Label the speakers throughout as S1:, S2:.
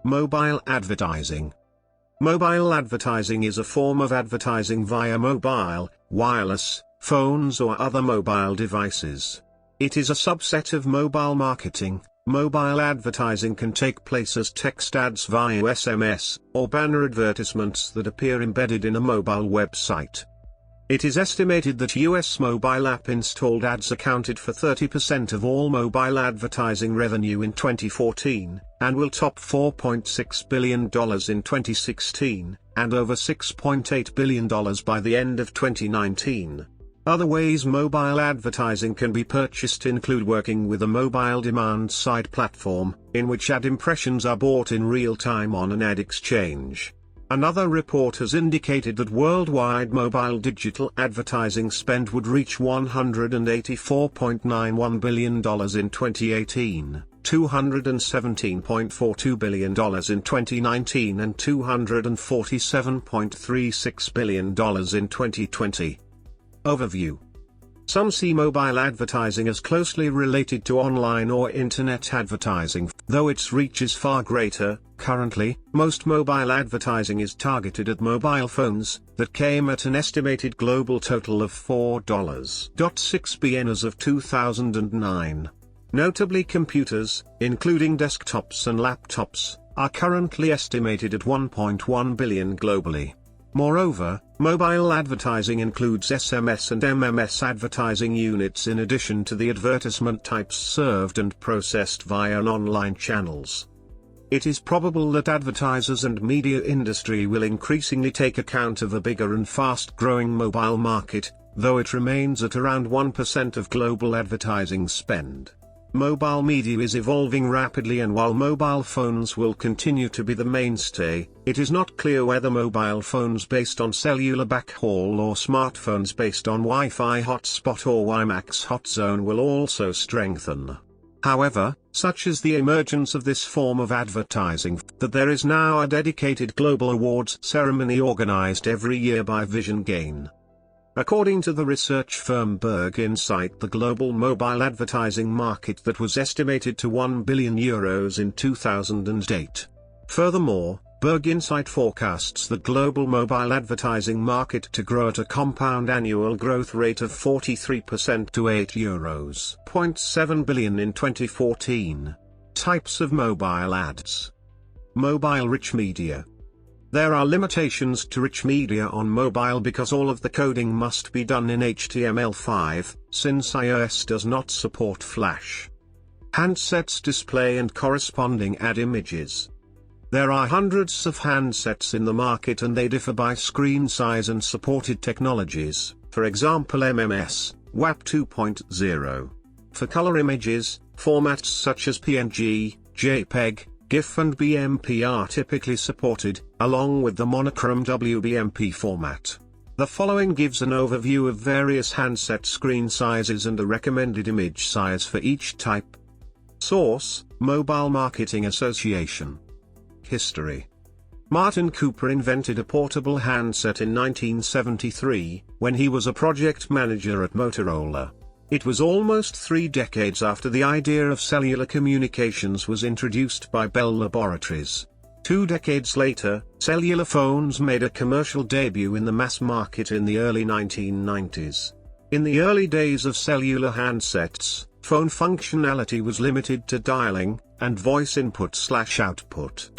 S1: Mobile advertising. Mobile advertising is a form of advertising via mobile, wireless, phones or other mobile devices. It is a subset of mobile marketing. Mobile advertising can take place as text ads via SMS, or banner advertisements that appear embedded in a mobile website. It is estimated that US mobile app installed ads accounted for 30% of all mobile advertising revenue in 2014, and will top $4.6 billion in 2016, and over $6.8 billion by the end of 2019. Other ways mobile advertising can be purchased include working with a mobile demand-side platform, in which ad impressions are bought in real time on an ad exchange. Another report has indicated that worldwide mobile digital advertising spend would reach $184.91 billion in 2018, $217.42 billion in 2019 and $247.36 billion in 2020. Overview. Some see mobile advertising as closely related to online or internet advertising, though its reach is far greater. Currently, most mobile advertising is targeted at mobile phones, that came at an estimated global total of $4.6 billion as of 2009. Notably, computers, including desktops and laptops, are currently estimated at $1.1 billion globally. Moreover, mobile advertising includes SMS and MMS advertising units in addition to the advertisement types served and processed via online channels. It is probable that advertisers and media industry will increasingly take account of a bigger and fast-growing mobile market, though it remains at around 1% of global advertising spend. Mobile media is evolving rapidly, and while mobile phones will continue to be the mainstay, it is not clear whether mobile phones based on cellular backhaul or smartphones based on Wi-Fi hotspot or WiMAX hotzone will also strengthen. However, such is the emergence of this form of advertising, that there is now a dedicated global awards ceremony organized every year by Vision Gain. According to the research firm Berg Insight, the global mobile advertising market that was estimated to €1 billion in 2008. Furthermore, Berg Insight forecasts the global mobile advertising market to grow at a compound annual growth rate of 43% to €8.7 billion in 2014. Types of mobile ads. Mobile rich media. There are limitations to rich media on mobile because all of the coding must be done in HTML5, since iOS does not support Flash. Handsets display and corresponding ad images. There are hundreds of handsets in the market and they differ by screen size and supported technologies, for example MMS, WAP 2.0. For color images, formats such as PNG, JPEG, GIF and BMP are typically supported, along with the monochrome WBMP format. The following gives an overview of various handset screen sizes and a recommended image size for each type. Source: Mobile Marketing Association. History. Martin Cooper invented a portable handset in 1973, when he was a project manager at Motorola. It was almost 3 decades after the idea of cellular communications was introduced by Bell Laboratories. 2 decades later, cellular phones made a commercial debut in the mass market in the early 1990s. In the early days of cellular handsets, phone functionality was limited to dialing, and voice input/output.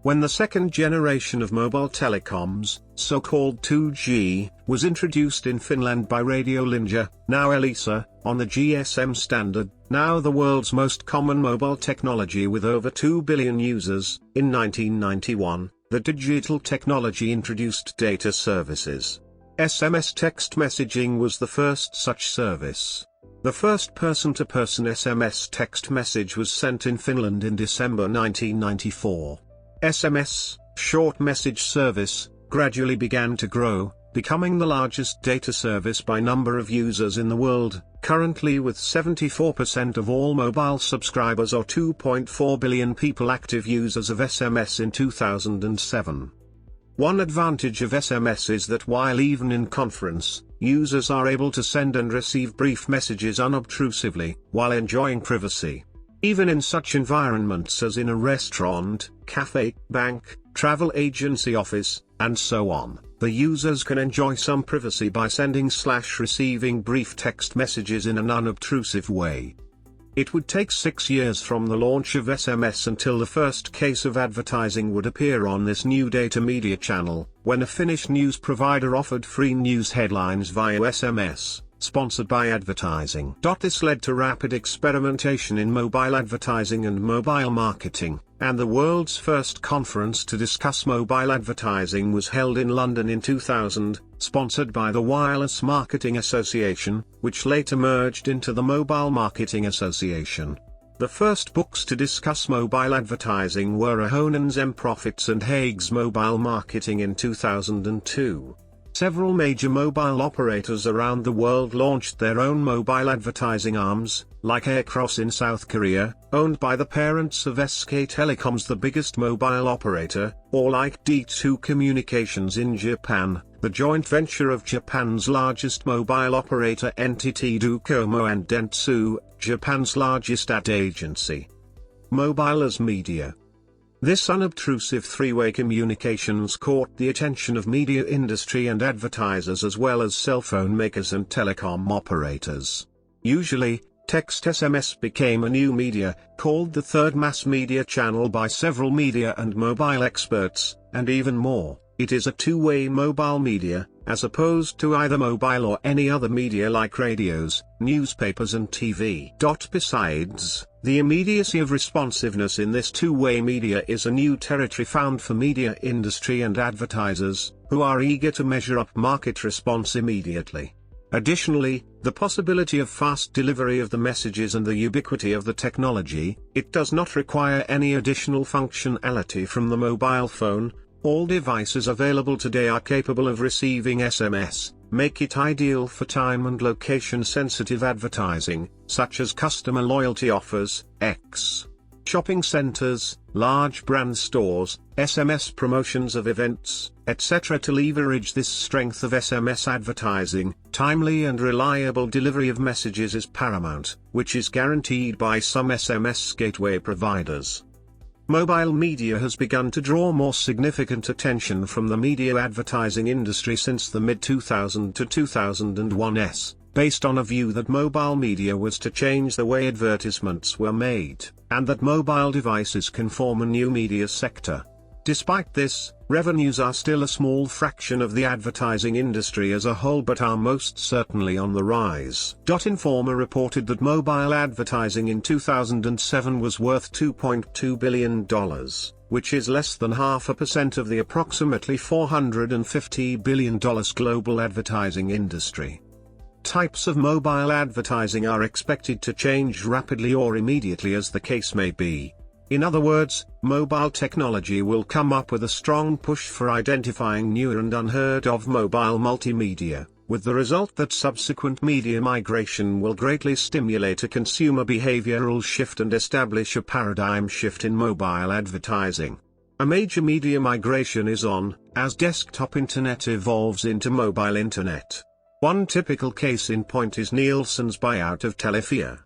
S1: When the second generation of mobile telecoms, so-called 2G, was introduced in Finland by Radiolinja, now Elisa, on the GSM standard, now the world's most common mobile technology with over 2 billion users, in 1991, the digital technology introduced data services. SMS text messaging was the first such service. The first person-to-person SMS text message was sent in Finland in December 1994. SMS, short message service, gradually began to grow, becoming the largest data service by number of users in the world, currently with 74% of all mobile subscribers or 2.4 billion people active users of SMS in 2007. One advantage of SMS is that while even in conference, users are able to send and receive brief messages unobtrusively, while enjoying privacy. Even in such environments as in a restaurant, cafe, bank, travel agency office, and so on, the users can enjoy some privacy by sending/receiving brief text messages in an unobtrusive way. It would take 6 years from the launch of SMS until the first case of advertising would appear on this new data media channel, when a Finnish news provider offered free news headlines via SMS, sponsored by advertising. This led to rapid experimentation in mobile advertising and mobile marketing, and the world's first conference to discuss mobile advertising was held in London in 2000, sponsored by the Wireless Marketing Association, which later merged into the Mobile Marketing Association. The first books to discuss mobile advertising were Ahonen's M-Profits and Haig's Mobile Marketing in 2002. Several major mobile operators around the world launched their own mobile advertising arms, like Aircross in South Korea, owned by the parents of SK Telecom's the biggest mobile operator, or like D2 Communications in Japan, the joint venture of Japan's largest mobile operator NTT Docomo and Dentsu, Japan's largest ad agency. Mobile as media. This unobtrusive three-way communications caught the attention of media industry and advertisers as well as cell phone makers and telecom operators. Usually, text SMS became a new media, called the third mass media channel by several media and mobile experts, and even more, it is a two-way mobile media, as opposed to either mobile or any other media like radios, newspapers and TV. Besides, the immediacy of responsiveness in this two-way media is a new territory found for media industry and advertisers, who are eager to measure up market response immediately. Additionally, the possibility of fast delivery of the messages and the ubiquity of the technology, it does not require any additional functionality from the mobile phone. All devices available today are capable of receiving SMS, make it ideal for time and location-sensitive advertising, such as customer loyalty offers, shopping centers, large brand stores, SMS promotions of events, etc. To leverage this strength of SMS advertising, timely and reliable delivery of messages is paramount, which is guaranteed by some SMS gateway providers. Mobile media has begun to draw more significant attention from the media advertising industry since the mid-2000 to 2001s, based on a view that mobile media was to change the way advertisements were made, and that mobile devices can form a new media sector. Despite this, revenues are still a small fraction of the advertising industry as a whole but are most certainly on the rise. Informer reported that mobile advertising in 2007 was worth $2.2 billion, which is less than 0.5% of the approximately $450 billion global advertising industry. Types of mobile advertising are expected to change rapidly or immediately as the case may be. In other words, mobile technology will come up with a strong push for identifying newer and unheard of mobile multimedia, with the result that subsequent media migration will greatly stimulate a consumer behavioral shift and establish a paradigm shift in mobile advertising. A major media migration is on, as desktop internet evolves into mobile internet. One typical case in point is Nielsen's buyout of Telefia.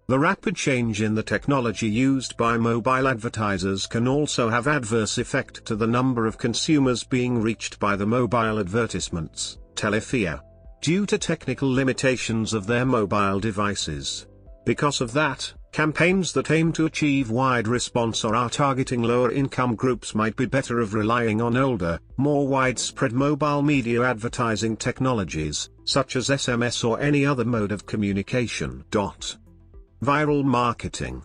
S1: The rapid change in the technology used by mobile advertisers can also have adverse effect to the number of consumers being reached by the mobile advertisements, Telefia, due to technical limitations of their mobile devices. Because of that, campaigns that aim to achieve wide response or are targeting lower income groups might be better off relying on older, more widespread mobile media advertising technologies, such as SMS or any other mode of communication. Viral marketing.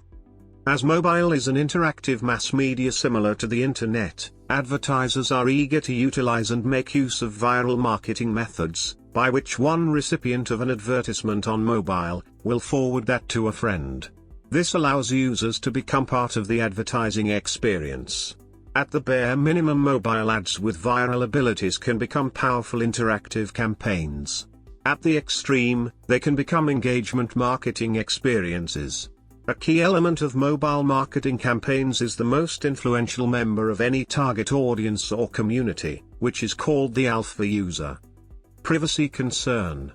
S1: As mobile is an interactive mass media similar to the internet, advertisers are eager to utilize and make use of viral marketing methods, by which one recipient of an advertisement on mobile will forward that to a friend. This allows users to become part of the advertising experience. At the bare minimum, mobile ads with viral abilities can become powerful interactive campaigns. At the extreme, they can become engagement marketing experiences. A key element of mobile marketing campaigns is the most influential member of any target audience or community, which is called the alpha user. Privacy concern.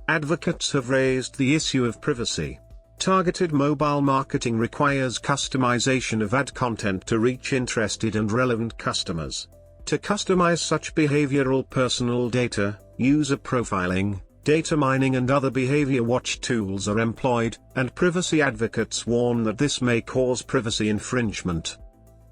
S1: Advocates have raised the issue of privacy. Targeted mobile marketing requires customization of ad content to reach interested and relevant customers. To customize such behavioral personal data, user profiling, data mining and other behavior watch tools are employed, and privacy advocates warn that this may cause privacy infringement.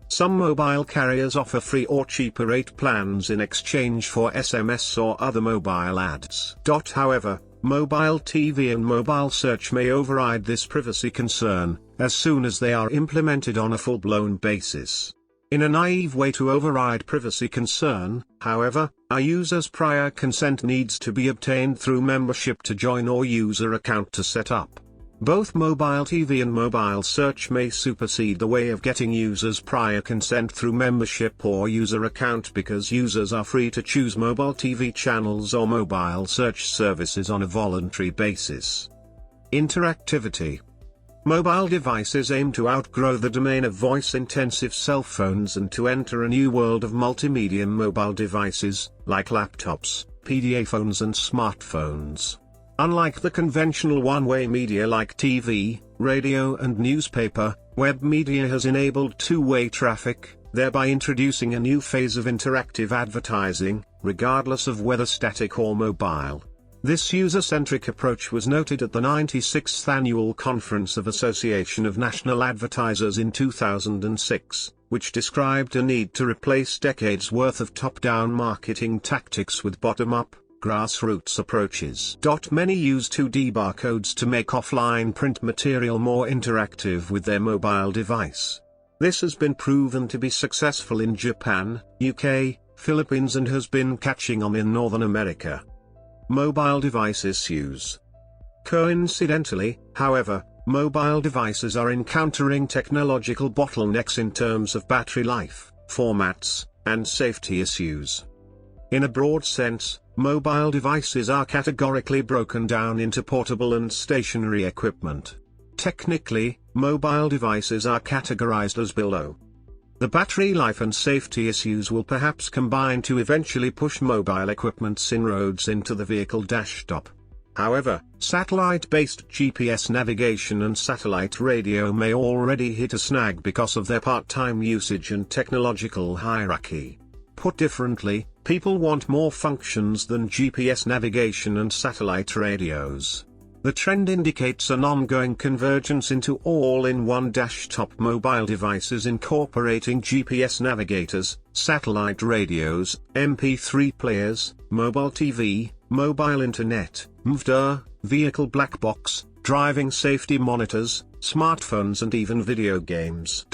S1: Some mobile carriers offer free or cheaper rate plans in exchange for SMS or other mobile ads. However, mobile TV and mobile search may override this privacy concern, as soon as they are implemented on a full-blown basis. In a naive way to override privacy concern, however, a user's prior consent needs to be obtained through membership to join or user account to set up. Both mobile TV and mobile search may supersede the way of getting users' prior consent through membership or user account because users are free to choose mobile TV channels or mobile search services on a voluntary basis. Interactivity. Mobile devices aim to outgrow the domain of voice-intensive cell phones and to enter a new world of multimedia mobile devices, like laptops, PDA phones and smartphones. Unlike the conventional one-way media like TV, radio and newspaper, web media has enabled two-way traffic, thereby introducing a new phase of interactive advertising, regardless of whether static or mobile. This user-centric approach was noted at the 96th Annual Conference of Association of National Advertisers in 2006, which described a need to replace decades' worth of top-down marketing tactics with bottom-up, grassroots approaches. Many use 2D barcodes to make offline print material more interactive with their mobile device. This has been proven to be successful in Japan, UK, Philippines and has been catching on in Northern America. Mobile device issues. Coincidentally, however, mobile devices are encountering technological bottlenecks in terms of battery life, formats, and safety issues. In a broad sense, mobile devices are categorically broken down into portable and stationary equipment. Technically, mobile devices are categorized as below. The battery life and safety issues will perhaps combine to eventually push mobile equipment's inroads into the vehicle desktop. However, satellite-based GPS navigation and satellite radio may already hit a snag because of their part-time usage and technological hierarchy. Put differently, people want more functions than GPS navigation and satellite radios. The trend indicates an ongoing convergence into all-in-one desktop mobile devices incorporating GPS navigators, satellite radios, MP3 players, mobile TV, mobile internet, MVDA, vehicle black box, driving safety monitors, smartphones and even video games.